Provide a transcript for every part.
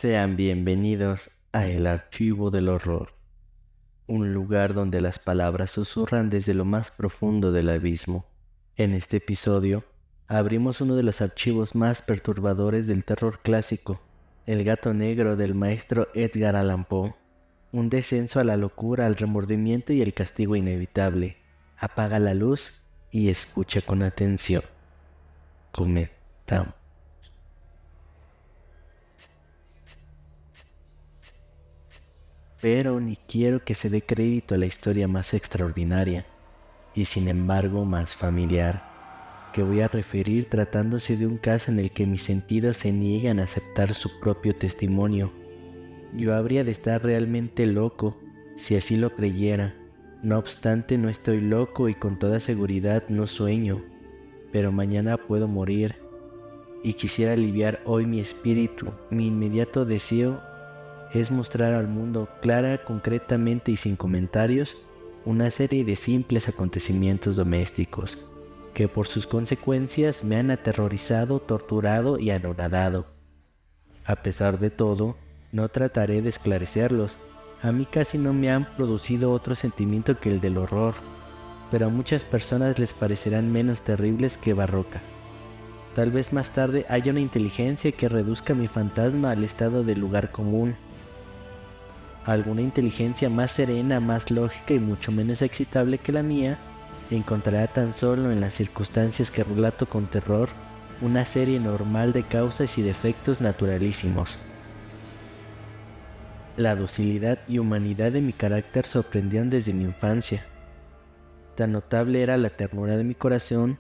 Sean bienvenidos a El Archivo del Horror, un lugar donde las palabras susurran desde lo más profundo del abismo. En este episodio, abrimos uno de los archivos más perturbadores del terror clásico, El gato negro del maestro Edgar Allan Poe, un descenso a la locura, al remordimiento y el castigo inevitable. Apaga la luz y escucha con atención. Comenzamos. Pero ni quiero que se dé crédito a la historia más extraordinaria, y sin embargo más familiar, que voy a referir tratándose de un caso en el que mis sentidos se niegan a aceptar su propio testimonio. Yo habría de estar realmente loco si así lo creyera. No obstante, no estoy loco y con toda seguridad no sueño, pero mañana puedo morir, y quisiera aliviar hoy mi espíritu. Mi inmediato deseo es mostrar al mundo clara, concretamente y sin comentarios, una serie de simples acontecimientos domésticos que por sus consecuencias me han aterrorizado, torturado y anonadado. A pesar de todo, no trataré de esclarecerlos. A mí casi no me han producido otro sentimiento que el del horror, pero a muchas personas les parecerán menos terribles que Barroca. Tal vez más tarde haya una inteligencia que reduzca mi fantasma al estado de lugar común. Alguna inteligencia más serena, más lógica y mucho menos excitable que la mía, encontrará tan solo en las circunstancias que relato con terror una serie normal de causas y defectos naturalísimos. La docilidad y humanidad de mi carácter sorprendían desde mi infancia. Tan notable era la ternura de mi corazón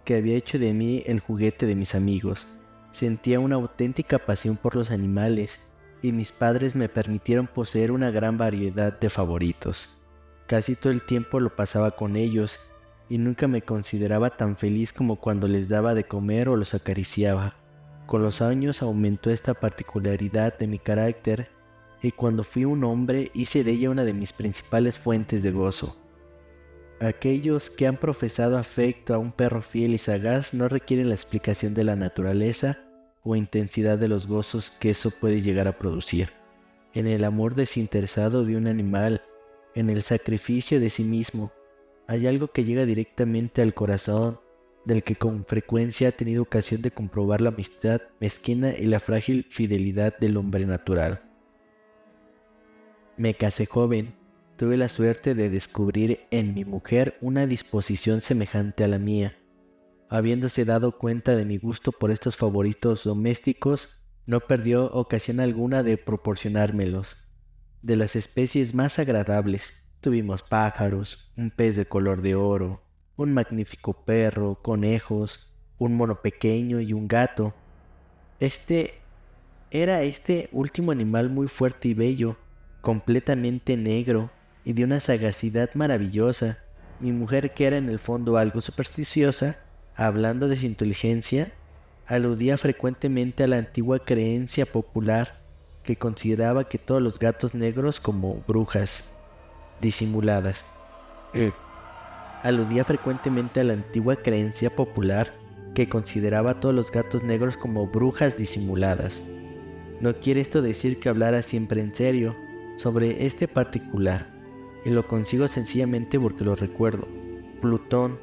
que había hecho de mí el juguete de mis amigos. Sentía una auténtica pasión por los animales, y mis padres me permitieron poseer una gran variedad de favoritos. Casi todo el tiempo lo pasaba con ellos, y nunca me consideraba tan feliz como cuando les daba de comer o los acariciaba. Con los años aumentó esta particularidad de mi carácter, y cuando fui un hombre hice de ella una de mis principales fuentes de gozo. Aquellos que han profesado afecto a un perro fiel y sagaz no requieren la explicación de la naturaleza o intensidad de los gozos que eso puede llegar a producir. En el amor desinteresado de un animal, en el sacrificio de sí mismo, hay algo que llega directamente al corazón, del que con frecuencia ha tenido ocasión de comprobar la amistad mezquina y la frágil fidelidad del hombre natural. Me casé joven. Tuve la suerte de descubrir en mi mujer una disposición semejante a la mía. Habiéndose dado cuenta de mi gusto por estos favoritos domésticos, no perdió ocasión alguna de proporcionármelos. De las especies más agradables, tuvimos pájaros, un pez de color de oro, un magnífico perro, conejos, un mono pequeño y un gato. Este último animal muy fuerte y bello, completamente negro y de una sagacidad maravillosa. Mi mujer, que era en el fondo algo supersticiosa, hablando de su inteligencia, aludía frecuentemente a la antigua creencia popular que consideraba que todos los gatos negros como brujas disimuladas. Aludía frecuentemente a la antigua creencia popular que consideraba a todos los gatos negros como brujas disimuladas. No quiere esto decir que hablara siempre en serio sobre este particular, y lo consigo sencillamente porque lo recuerdo. Plutón,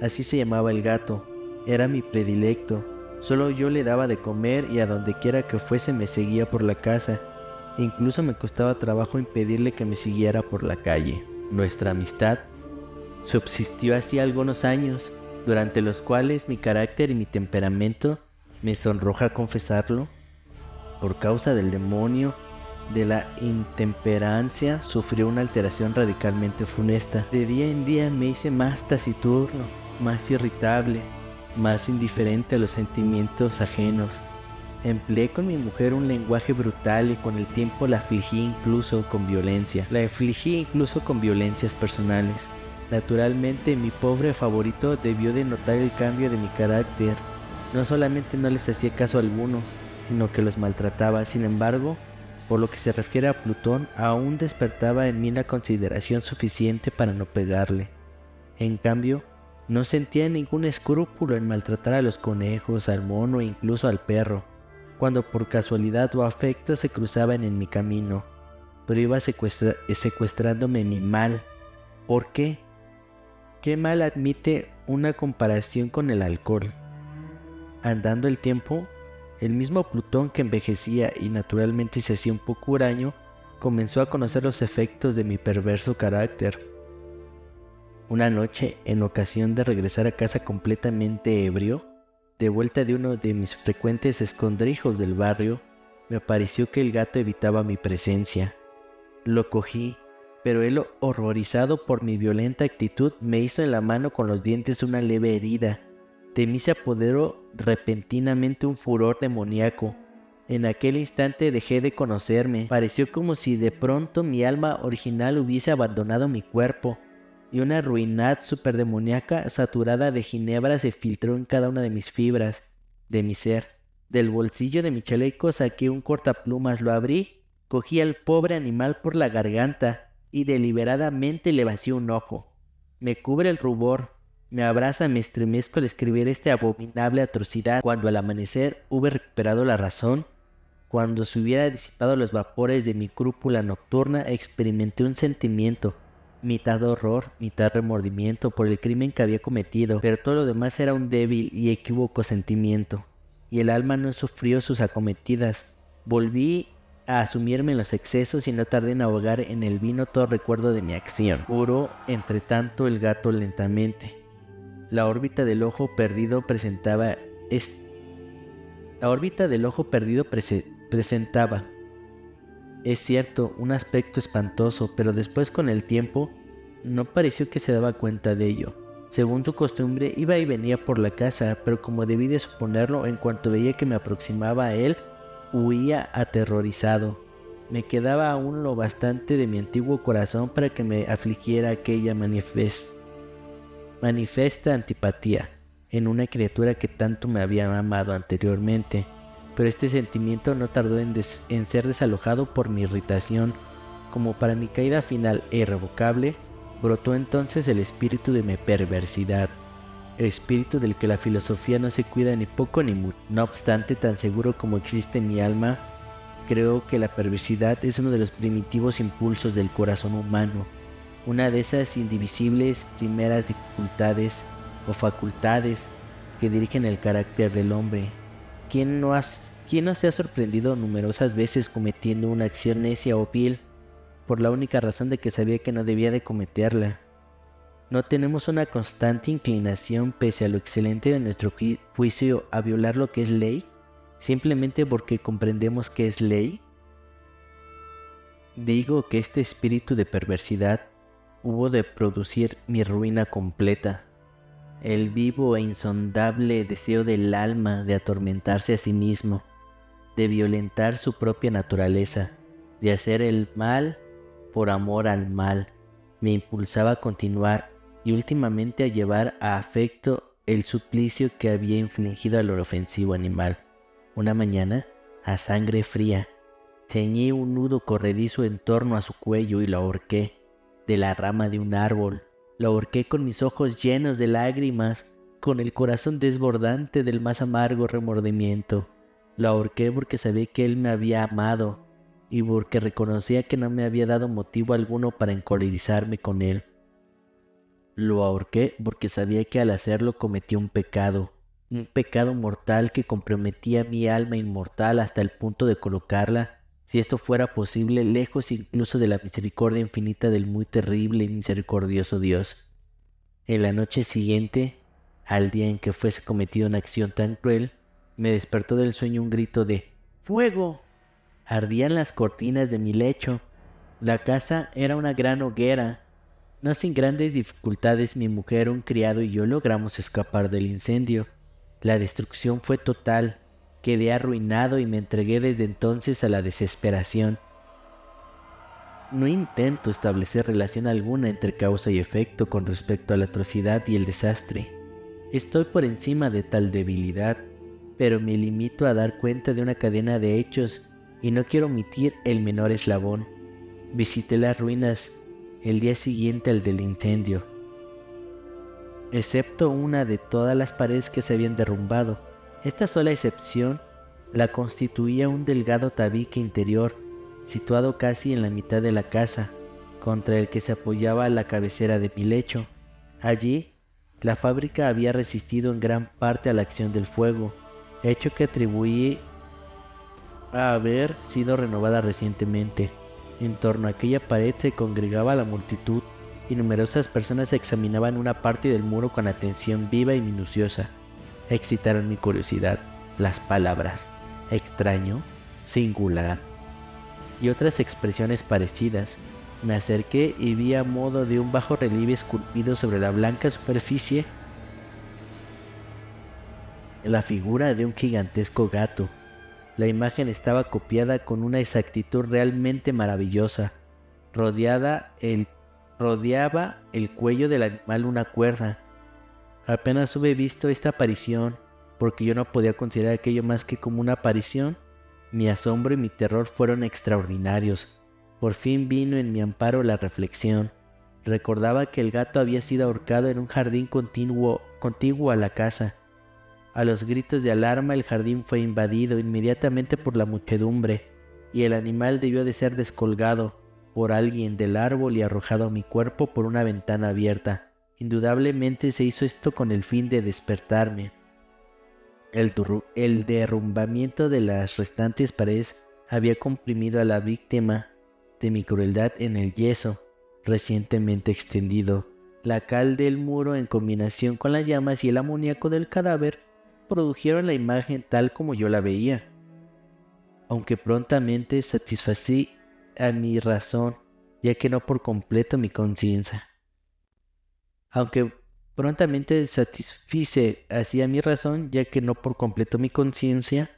así se llamaba el gato, era mi predilecto. Solo yo le daba de comer y a donde quiera que fuese me seguía por la casa. Incluso me costaba trabajo impedirle que me siguiera por la calle. Nuestra amistad subsistió así algunos años, durante los cuales mi carácter y mi temperamento, me sonroja confesarlo, por causa del demonio de la intemperancia, sufrió una alteración radicalmente funesta. De día en día me hice más taciturno, más irritable, más indiferente a los sentimientos ajenos. Empleé con mi mujer un lenguaje brutal y con el tiempo la afligí incluso con violencia. La afligí incluso con violencias personales. Naturalmente, mi pobre favorito debió de notar el cambio de mi carácter. No solamente no les hacía caso alguno, sino que los maltrataba. Sin embargo, por lo que se refiere a Plutón, aún despertaba en mí la consideración suficiente para no pegarle. En cambio, no sentía ningún escrúpulo en maltratar a los conejos, al mono e incluso al perro. cuando por casualidad o afecto se cruzaban en mi camino, pero iba secuestrándome mi mal. ¿Por qué? ¿Qué mal admite una comparación con el alcohol? Andando el tiempo, el mismo Plutón que envejecía y naturalmente se hacía un poco huraño, comenzó a conocer los efectos de mi perverso carácter. Una noche, en ocasión de regresar a casa completamente ebrio, de vuelta de uno de mis frecuentes escondrijos del barrio, me pareció que el gato evitaba mi presencia. Lo cogí, pero él, horrorizado por mi violenta actitud, me hizo en la mano con los dientes una leve herida. De mí se apoderó repentinamente un furor demoníaco. En aquel instante dejé de conocerme. Pareció como si de pronto mi alma original hubiese abandonado mi cuerpo, y una ruindad superdemoníaca saturada de ginebra se filtró en cada una de mis fibras, de mi ser. Del bolsillo de mi chaleco saqué un cortaplumas, lo abrí, cogí al pobre animal por la garganta y deliberadamente le vacié un ojo. Me cubre el rubor, me abraza, me estremezco al escribir esta abominable atrocidad. Cuando al amanecer hube recuperado la razón, cuando se hubiera disipado los vapores de mi crúpula nocturna, experimenté un sentimiento, mitad horror, mitad remordimiento por el crimen que había cometido, pero todo lo demás era un débil y equívoco sentimiento, y el alma no sufrió sus acometidas. Volví a asumirme en los excesos y no tardé en ahogar en el vino todo recuerdo de mi acción. Curó, entre tanto, el gato lentamente. La órbita del ojo perdido presentaba es cierto, un aspecto espantoso, pero después con el tiempo no pareció que se daba cuenta de ello. Según su costumbre, iba y venía por la casa, pero como debí de suponerlo, en cuanto veía que me aproximaba a él, huía aterrorizado. Me quedaba aún lo bastante de mi antiguo corazón para que me afligiera aquella manifiesta antipatía en una criatura que tanto me había amado anteriormente. Pero este sentimiento no tardó en ser desalojado por mi irritación. Como para mi caída final e irrevocable, brotó entonces el espíritu de mi perversidad, el espíritu del que la filosofía no se cuida ni poco ni mucho. No obstante, tan seguro como existe mi alma, creo que la perversidad es uno de los primitivos impulsos del corazón humano, una de esas indivisibles primeras dificultades o facultades que dirigen el carácter del hombre. ¿Quién no se ha sorprendido numerosas veces cometiendo una acción necia o vil por la única razón de que sabía que no debía de cometerla? ¿No tenemos una constante inclinación, pese a lo excelente de nuestro juicio, a violar lo que es ley, simplemente porque comprendemos que es ley? Digo que este espíritu de perversidad hubo de producir mi ruina completa. El vivo e insondable deseo del alma de atormentarse a sí mismo, de violentar su propia naturaleza, de hacer el mal por amor al mal, me impulsaba a continuar y últimamente a llevar a efecto el suplicio que había infligido al ofensivo animal. Una mañana, a sangre fría, ceñí un nudo corredizo en torno a su cuello y lo ahorqué de la rama de un árbol. Lo ahorqué con mis ojos llenos de lágrimas, con el corazón desbordante del más amargo remordimiento. Lo ahorqué porque sabía que él me había amado y porque reconocía que no me había dado motivo alguno para encolerizarme con él. Lo ahorqué porque sabía que al hacerlo cometía un pecado mortal que comprometía mi alma inmortal hasta el punto de colocarla, si esto fuera posible, lejos incluso de la misericordia infinita del muy terrible y misericordioso Dios. En la noche siguiente, al día en que fuese cometida una acción tan cruel, me despertó del sueño un grito de ¡fuego! Ardían las cortinas de mi lecho. La casa era una gran hoguera. No sin grandes dificultades, mi mujer, un criado y yo logramos escapar del incendio. La destrucción fue total. Quedé arruinado y me entregué desde entonces a la desesperación. No intento establecer relación alguna entre causa y efecto con respecto a la atrocidad y el desastre. Estoy por encima de tal debilidad, pero me limito a dar cuenta de una cadena de hechos y no quiero omitir el menor eslabón. Visité las ruinas el día siguiente al del incendio, excepto una de todas las paredes que se habían derrumbado. Esta sola excepción La constituía un delgado tabique interior, situado casi en la mitad de la casa, contra el que se apoyaba la cabecera de mi lecho. Allí, la fábrica había resistido en gran parte a la acción del fuego, hecho que atribuí a haber sido renovada recientemente. En torno a aquella pared se congregaba la multitud y numerosas personas examinaban una parte del muro con atención viva y minuciosa. Excitaron mi curiosidad las palabras extraño, singular y otras expresiones parecidas. Me acerqué y vi a modo de un bajo relieve esculpido sobre la blanca superficie la figura de un gigantesco gato. La imagen estaba copiada con una exactitud realmente maravillosa. Rodeaba el cuello del animal una cuerda. Apenas hube visto esta aparición, porque yo no podía considerar aquello más que como una aparición. Mi asombro y mi terror fueron extraordinarios. Por fin vino en mi amparo la reflexión. Recordaba que el gato había sido ahorcado en un jardín contiguo a la casa. A los gritos de alarma el jardín fue invadido inmediatamente por la muchedumbre, y el animal debió de ser descolgado por alguien del árbol y arrojado a mi cuerpo por una ventana abierta. Indudablemente se hizo esto con el fin de despertarme. El derrumbamiento de las restantes paredes había comprimido a la víctima de mi crueldad en el yeso recientemente extendido. La cal del muro en combinación con las llamas y el amoníaco del cadáver produjeron la imagen tal como yo la veía, aunque prontamente satisfací a mi razón, ya que no por completo mi conciencia. Aunque prontamente satisfice así a mi razón, ya que no por completo mi conciencia,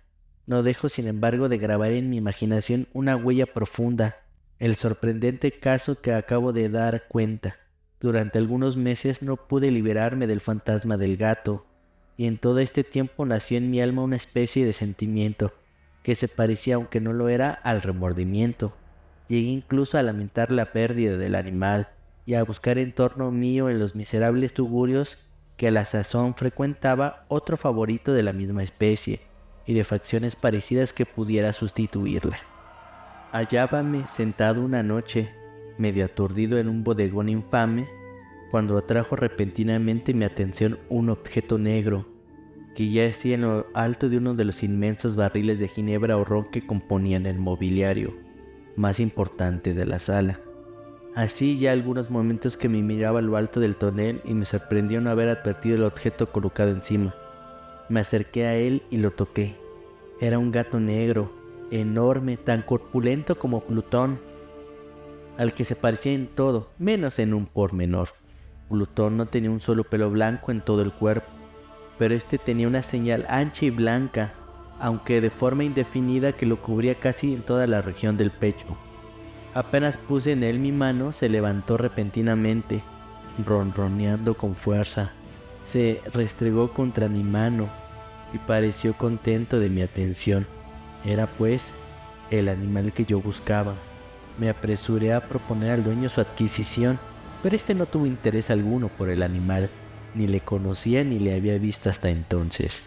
no dejo sin embargo de grabar en mi imaginación una huella profunda, el sorprendente caso que acabo de dar cuenta. Durante algunos meses no pude liberarme del fantasma del gato, y en todo este tiempo nació en mi alma una especie de sentimiento que se parecía, aunque no lo era, al remordimiento. Llegué incluso a lamentar la pérdida del animal y a buscar en torno mío en los miserables tugurios que a la sazón frecuentaba otro favorito de la misma especie y de facciones parecidas que pudiera sustituirle. Hallábame sentado una noche, medio aturdido en un bodegón infame, cuando atrajo repentinamente mi atención un objeto negro que yacía en lo alto de uno de los inmensos barriles de ginebra o ron que componían el mobiliario más importante de la sala. Así ya algunos momentos que me miraba a lo alto del tonel y me sorprendió no haber advertido el objeto colocado encima. Me acerqué a él y lo toqué. Era un gato negro, enorme, tan corpulento como Plutón, al que se parecía en todo, menos en un pormenor. Plutón no tenía un solo pelo blanco en todo el cuerpo, pero este tenía una señal ancha y blanca, aunque de forma indefinida, que lo cubría casi en toda la región del pecho. Apenas puse en él mi mano, se levantó repentinamente, ronroneando con fuerza. Se restregó contra mi mano y pareció contento de mi atención. Era pues el animal que yo buscaba. Me apresuré a proponer al dueño su adquisición, pero este no tuvo interés alguno por el animal, ni le conocía ni le había visto hasta entonces.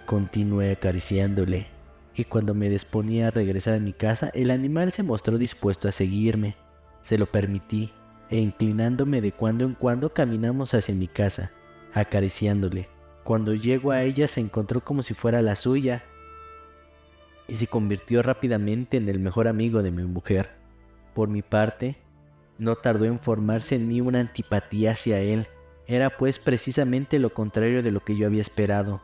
Continué acariciándole, y cuando me disponía a regresar a mi casa, el animal se mostró dispuesto a seguirme. Se lo permití, e inclinándome de cuando en cuando caminamos hacia mi casa, acariciándole. Cuando llego a ella se encontró como si fuera la suya, y se convirtió rápidamente en el mejor amigo de mi mujer. Por mi parte, no tardó en formarse en mí una antipatía hacia él. Era pues precisamente lo contrario de lo que yo había esperado.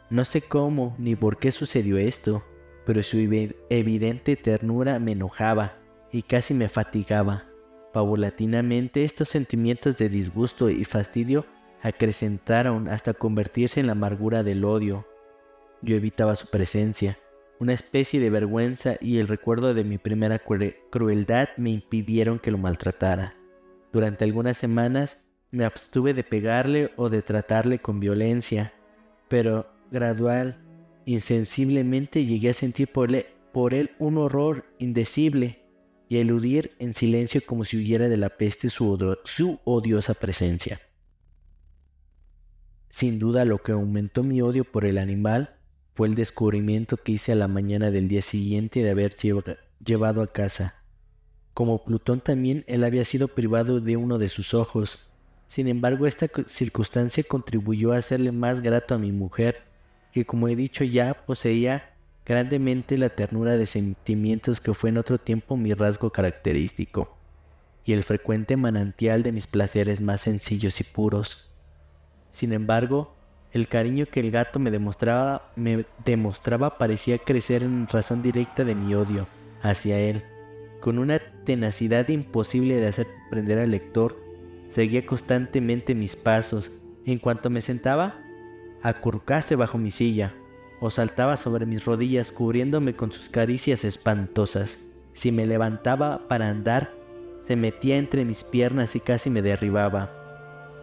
No sé cómo ni por qué sucedió esto, pero su evidente ternura me enojaba y casi me fatigaba. Paulatinamente estos sentimientos de disgusto y fastidio acrecentaron hasta convertirse en la amargura del odio. Yo evitaba su presencia. Una especie de vergüenza y el recuerdo de mi primera crueldad me impidieron que lo maltratara. Durante algunas semanas me abstuve de pegarle o de tratarle con violencia, pero gradual, insensiblemente llegué a sentir por él un horror indecible y a eludir en silencio como si huyera de la peste su odiosa presencia. Sin duda lo que aumentó mi odio por el animal fue el descubrimiento que hice a la mañana del día siguiente de haber llevado a casa. Como Plutón también, él había sido privado de uno de sus ojos. Sin embargo, esta circunstancia contribuyó a hacerle más grato a mi mujer, que como he dicho ya, poseía grandemente la ternura de sentimientos que fue en otro tiempo mi rasgo característico, y el frecuente manantial de mis placeres más sencillos y puros. Sin embargo, el cariño que el gato me demostraba parecía crecer en razón directa de mi odio hacia él. Con una tenacidad imposible de hacer comprender al lector, seguía constantemente mis pasos. En cuanto me sentaba, acurrucase bajo mi silla, o saltaba sobre mis rodillas cubriéndome con sus caricias espantosas. Si me levantaba para andar, se metía entre mis piernas y casi me derribaba.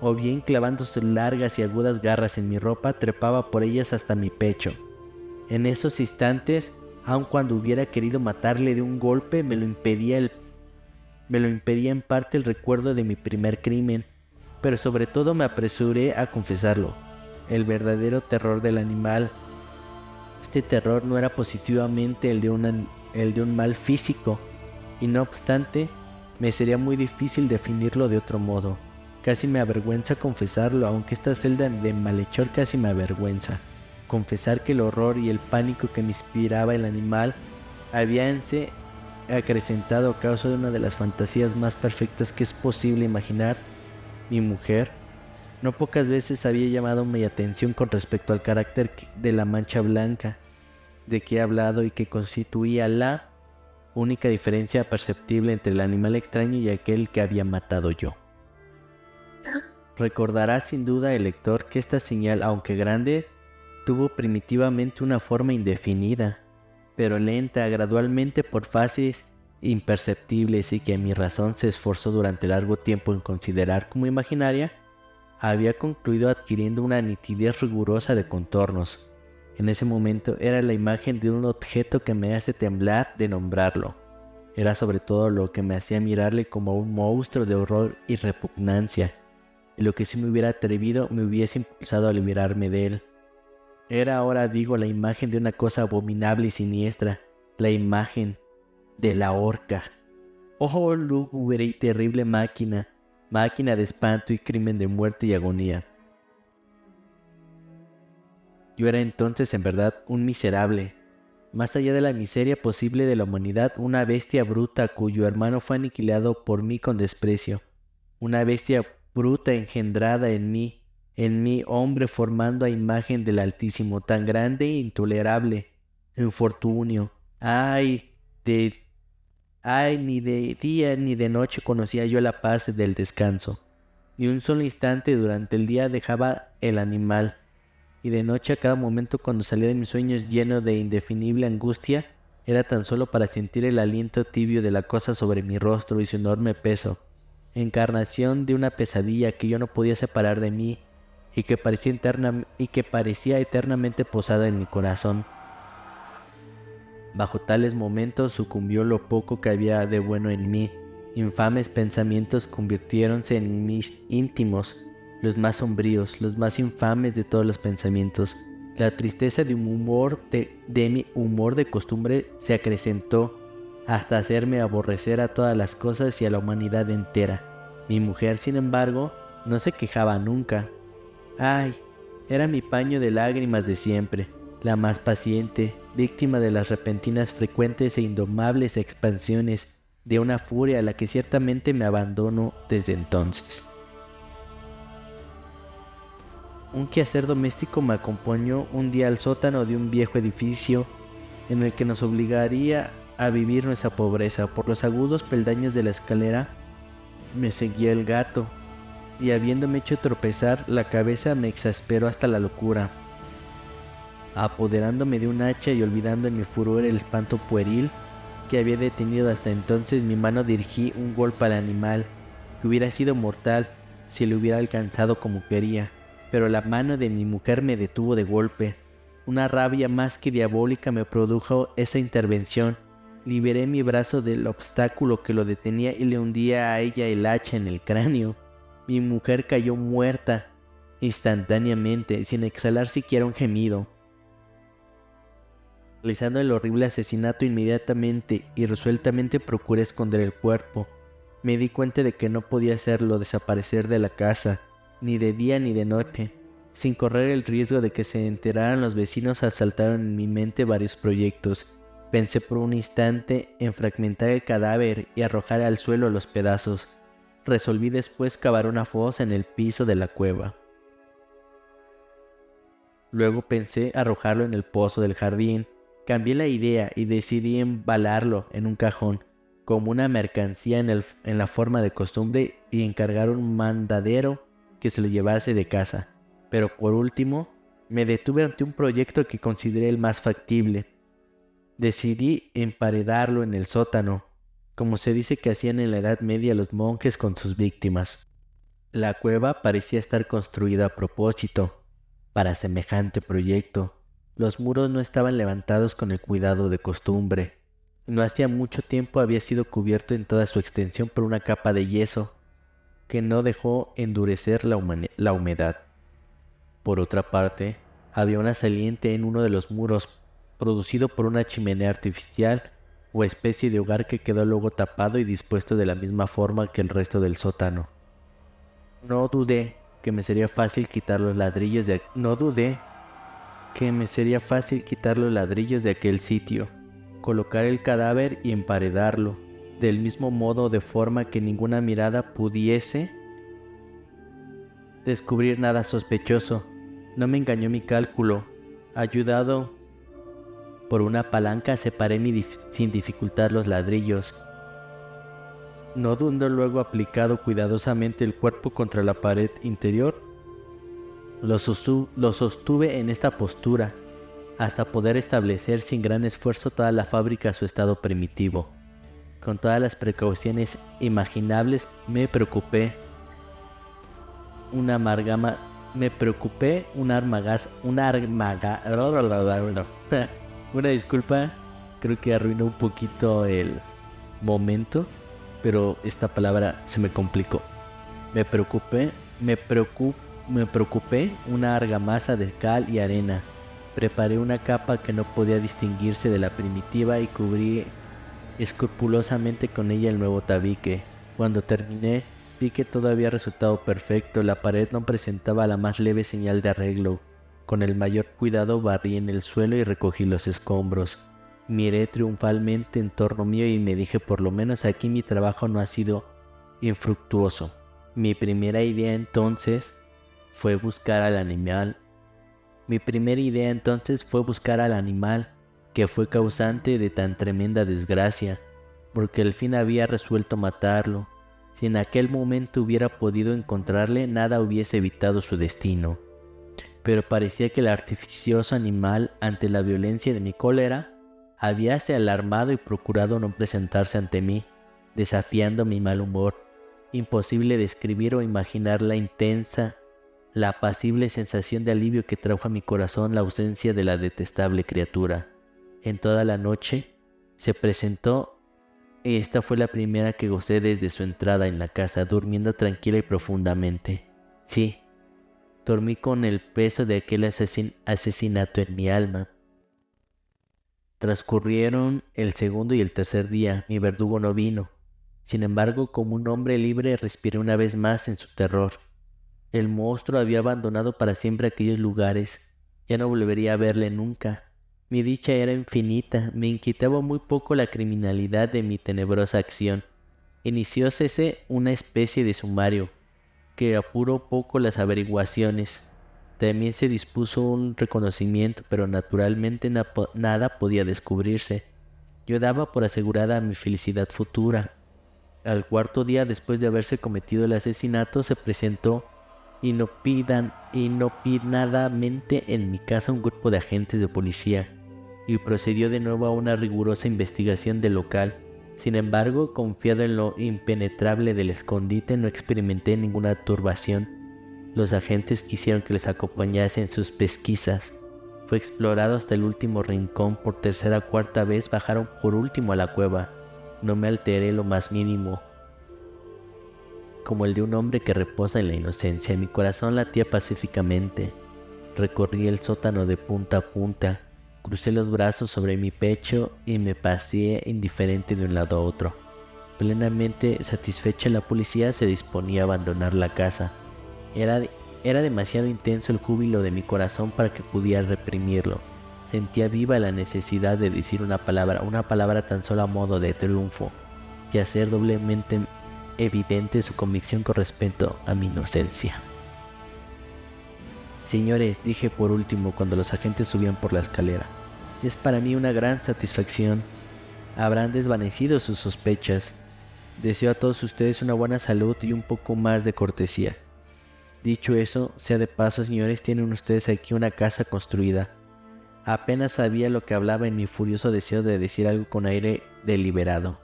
O bien clavando sus largas y agudas garras en mi ropa, trepaba por ellas hasta mi pecho. En esos instantes, aun cuando hubiera querido matarle de un golpe, me lo impedía en parte el recuerdo de mi primer crimen, pero sobre todo me apresuré a confesarlo, el verdadero terror del animal. Este terror no era positivamente el de un mal físico, y no obstante, me sería muy difícil definirlo de otro modo. Casi me avergüenza confesarlo, aunque esta celda de malhechor casi me avergüenza. Confesar que el horror y el pánico que me inspiraba el animal habíanse acrecentado a causa de una de las fantasías más perfectas que es posible imaginar. Mi mujer no pocas veces había llamado mi atención con respecto al carácter de la mancha blanca de que he hablado y que constituía la única diferencia perceptible entre el animal extraño y aquel que había matado yo. Recordará sin duda el lector que esta señal, aunque grande, tuvo primitivamente una forma indefinida, pero lenta, gradualmente por fases imperceptibles, y que mi razón se esforzó durante largo tiempo en considerar como imaginaria, había concluido adquiriendo una nitidez rigurosa de contornos. En ese momento era la imagen de un objeto que me hace temblar de nombrarlo. Era sobre todo lo que me hacía mirarle como un monstruo de horror y repugnancia, y lo que si me hubiera atrevido me hubiese impulsado a liberarme de él. Era ahora, digo, la imagen de una cosa abominable y siniestra, la imagen de la horca. Oh, lúgubre y terrible máquina de espanto y crimen, de muerte y agonía. Yo era entonces en verdad un miserable, más allá de la miseria posible de la humanidad, una bestia bruta cuyo hermano fue aniquilado por mí con desprecio, una bestia bruta engendrada en mí, hombre formando a imagen del Altísimo, tan grande e intolerable infortunio. Ni de día ni de noche conocía yo la paz del descanso. Ni un solo instante durante el día dejaba el animal, y de noche a cada momento cuando salía de mis sueños lleno de indefinible angustia, era tan solo para sentir el aliento tibio de la cosa sobre mi rostro y su enorme peso, encarnación de una pesadilla que yo no podía separar de mí y que parecía eternamente posada en mi corazón. Bajo tales momentos sucumbió lo poco que había de bueno en mí. Infames pensamientos convirtiéronse en mis íntimos, los más sombríos, los más infames de todos los pensamientos. La tristeza de mi humor de costumbre se acrecentó hasta hacerme aborrecer a todas las cosas y a la humanidad entera. Mi mujer, sin embargo, no se quejaba nunca. Era mi paño de lágrimas de siempre, la más paciente, víctima de las repentinas, frecuentes e indomables expansiones de una furia a la que ciertamente me abandono desde entonces. Un quehacer doméstico me acompañó un día al sótano de un viejo edificio en el que nos obligaría a vivir nuestra pobreza. Por los agudos peldaños de la escalera me seguía el gato, y habiéndome hecho tropezar, la cabeza me exasperó hasta la locura. Apoderándome de un hacha y olvidando en mi furor el espanto pueril que había detenido hasta entonces, mi mano dirigí un golpe al animal, que hubiera sido mortal si le hubiera alcanzado como quería, pero la mano de mi mujer me detuvo de golpe. Una rabia más que diabólica me produjo esa intervención. Liberé mi brazo del obstáculo que lo detenía y le hundía a ella el hacha en el cráneo. Mi mujer cayó muerta instantáneamente, sin exhalar siquiera un gemido. Realizando el horrible asesinato inmediatamente y resueltamente procuré esconder el cuerpo. Me di cuenta de que no podía hacerlo desaparecer de la casa, ni de día ni de noche, sin correr el riesgo de que se enteraran los vecinos. Asaltaron en mi mente varios proyectos. Pensé por un instante en fragmentar el cadáver y arrojar al suelo los pedazos. Resolví después cavar una fosa en el piso de la cueva. Luego pensé arrojarlo en el pozo del jardín. Cambié la idea y decidí embalarlo en un cajón, como una mercancía en la forma de costumbre, y encargar un mandadero que se lo llevase de casa. Pero por último, me detuve ante un proyecto que consideré el más factible. Decidí emparedarlo en el sótano, como se dice que hacían en la Edad Media los monjes con sus víctimas. La cueva parecía estar construida a propósito para semejante proyecto. Los muros no estaban levantados con el cuidado de costumbre. No hacía mucho tiempo había sido cubierto en toda su extensión por una capa de yeso que no dejó endurecer la humedad. Por otra parte, había una saliente en uno de los muros, producido por una chimenea artificial o especie de hogar que quedó luego tapado y dispuesto de la misma forma que el resto del sótano. No dudé que me sería fácil quitar los ladrillos de aquel sitio, colocar el cadáver y emparedarlo, del mismo modo, de forma que ninguna mirada pudiese descubrir nada sospechoso. No me engañó mi cálculo. Ayudado por una palanca, separé sin dificultad los ladrillos. No dudando luego aplicado cuidadosamente el cuerpo contra la pared interior, lo sostuve en esta postura, hasta poder establecer sin gran esfuerzo toda la fábrica a su estado primitivo. Con todas las precauciones imaginables me preocupé una disculpa, creo que arruinó un poquito el momento, pero esta palabra se me complicó. Me preocupé una argamasa de cal y arena. Preparé una capa que no podía distinguirse de la primitiva y cubrí escrupulosamente con ella el nuevo tabique. Cuando terminé, vi que todo había resultado perfecto. La pared no presentaba la más leve señal de arreglo. Con el mayor cuidado barrí en el suelo y recogí los escombros. Miré triunfalmente en torno mío y me dije: por lo menos aquí mi trabajo no ha sido infructuoso. Mi primera idea entonces fue buscar al animal que fue causante de tan tremenda desgracia, porque al fin había resuelto matarlo. Si en aquel momento hubiera podido encontrarle, nada hubiese evitado su destino. Pero parecía que el artificioso animal, ante la violencia de mi cólera, habíase alarmado y procurado no presentarse ante mí, desafiando mi mal humor. Imposible describir o imaginar la apacible sensación de alivio que trajo a mi corazón la ausencia de la detestable criatura. En toda la noche se presentó, y esta fue la primera que gocé desde su entrada en la casa, durmiendo tranquila y profundamente. Sí, dormí con el peso de aquel asesinato en mi alma. Transcurrieron el segundo y el tercer día. Mi verdugo no vino. Sin embargo, como un hombre libre, respiré una vez más en su terror. El monstruo había abandonado para siempre aquellos lugares. Ya no volvería a verle nunca. Mi dicha era infinita. Me inquietaba muy poco la criminalidad de mi tenebrosa acción. Inicióse una especie de sumario que apuró poco las averiguaciones. También se dispuso un reconocimiento, pero naturalmente nada podía descubrirse. Yo daba por asegurada mi felicidad futura. Al cuarto día después de haberse cometido el asesinato, se presentó inopinadamente en mi casa un grupo de agentes de policía y procedió de nuevo a una rigurosa investigación del local. Sin embargo, confiado en lo impenetrable del escondite, no experimenté ninguna turbación. Los agentes quisieron que les acompañase en sus pesquisas. Fue explorado hasta el último rincón. Por tercera o cuarta vez bajaron por último a la cueva. No me alteré lo más mínimo. Como el de un hombre que reposa en la inocencia, mi corazón latía pacíficamente. Recorrí el sótano de punta a punta. Crucé los brazos sobre mi pecho y me paseé indiferente de un lado a otro. Plenamente satisfecha, la policía se disponía a abandonar la casa. Era demasiado intenso el júbilo de mi corazón para que pudiera reprimirlo. Sentía viva la necesidad de decir una palabra tan solo a modo de triunfo, y hacer doblemente evidente su convicción con respecto a mi inocencia. Señores, dije por último cuando los agentes subían por la escalera, es para mí una gran satisfacción. Habrán desvanecido sus sospechas. Deseo a todos ustedes una buena salud y un poco más de cortesía. Dicho eso, sea de paso, señores, tienen ustedes aquí una casa construida. Apenas sabía lo que hablaba en mi furioso deseo de decir algo con aire deliberado.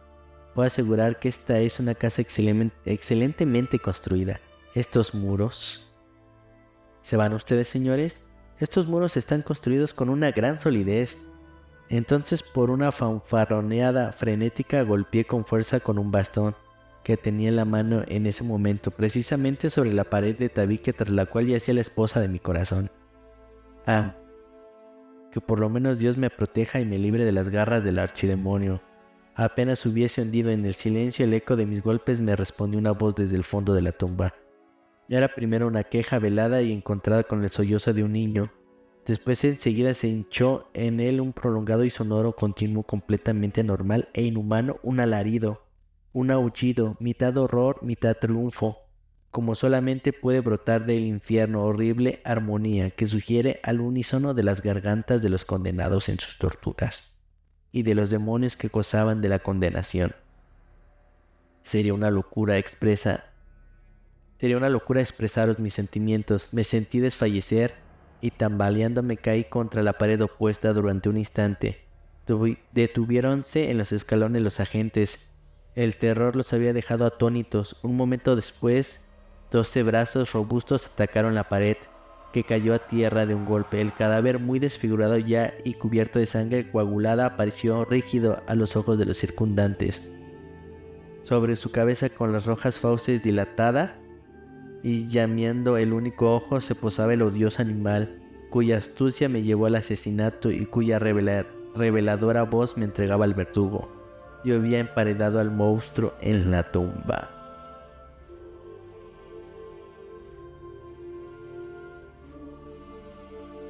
Puedo asegurar que esta es una casa excelentemente construida. Estos muros... ¿Se van ustedes, señores? Estos muros están construidos con una gran solidez. Entonces, por una fanfarroneada frenética, golpeé con fuerza con un bastón que tenía en la mano en ese momento, precisamente sobre la pared de tabique tras la cual yacía la esposa de mi corazón. Ah, que por lo menos Dios me proteja y me libre de las garras del archidemonio. Apenas hubiese hundido en el silencio el eco de mis golpes, me respondió una voz desde el fondo de la tumba. Era primero una queja velada y encontrada con el sollozo de un niño. Después enseguida se hinchó en él un prolongado y sonoro continuo completamente anormal e inhumano, un alarido, un aullido, mitad horror, mitad triunfo, como solamente puede brotar del infierno, horrible armonía que sugiere al unísono de las gargantas de los condenados en sus torturas y de los demonios que gozaban de la condenación. Sería una locura expresaros mis sentimientos. Me sentí desfallecer y tambaleando me caí contra la pared opuesta durante un instante. Detuviéronse en los escalones los agentes. El terror los había dejado atónitos. Un momento después, 12 brazos robustos atacaron la pared, que cayó a tierra de un golpe. El cadáver, muy desfigurado ya y cubierto de sangre coagulada, apareció rígido a los ojos de los circundantes. Sobre su cabeza, con las rojas fauces dilatadas y llameando el único ojo, se posaba el odioso animal, cuya astucia me llevó al asesinato y cuya reveladora voz me entregaba al verdugo. Yo había emparedado al monstruo en la tumba.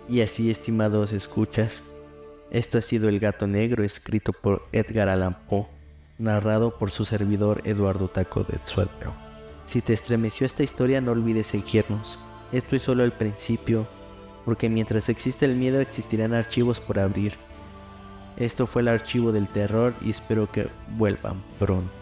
Y así, estimados escuchas, esto ha sido El Gato Negro, escrito por Edgar Allan Poe, narrado por su servidor Eduardo Taco de Suelpero. Si te estremeció esta historia, no olvides seguirnos. Esto es solo el principio, porque mientras existe el miedo existirán archivos por abrir. Esto fue el Archivo del Terror y espero que vuelvan pronto.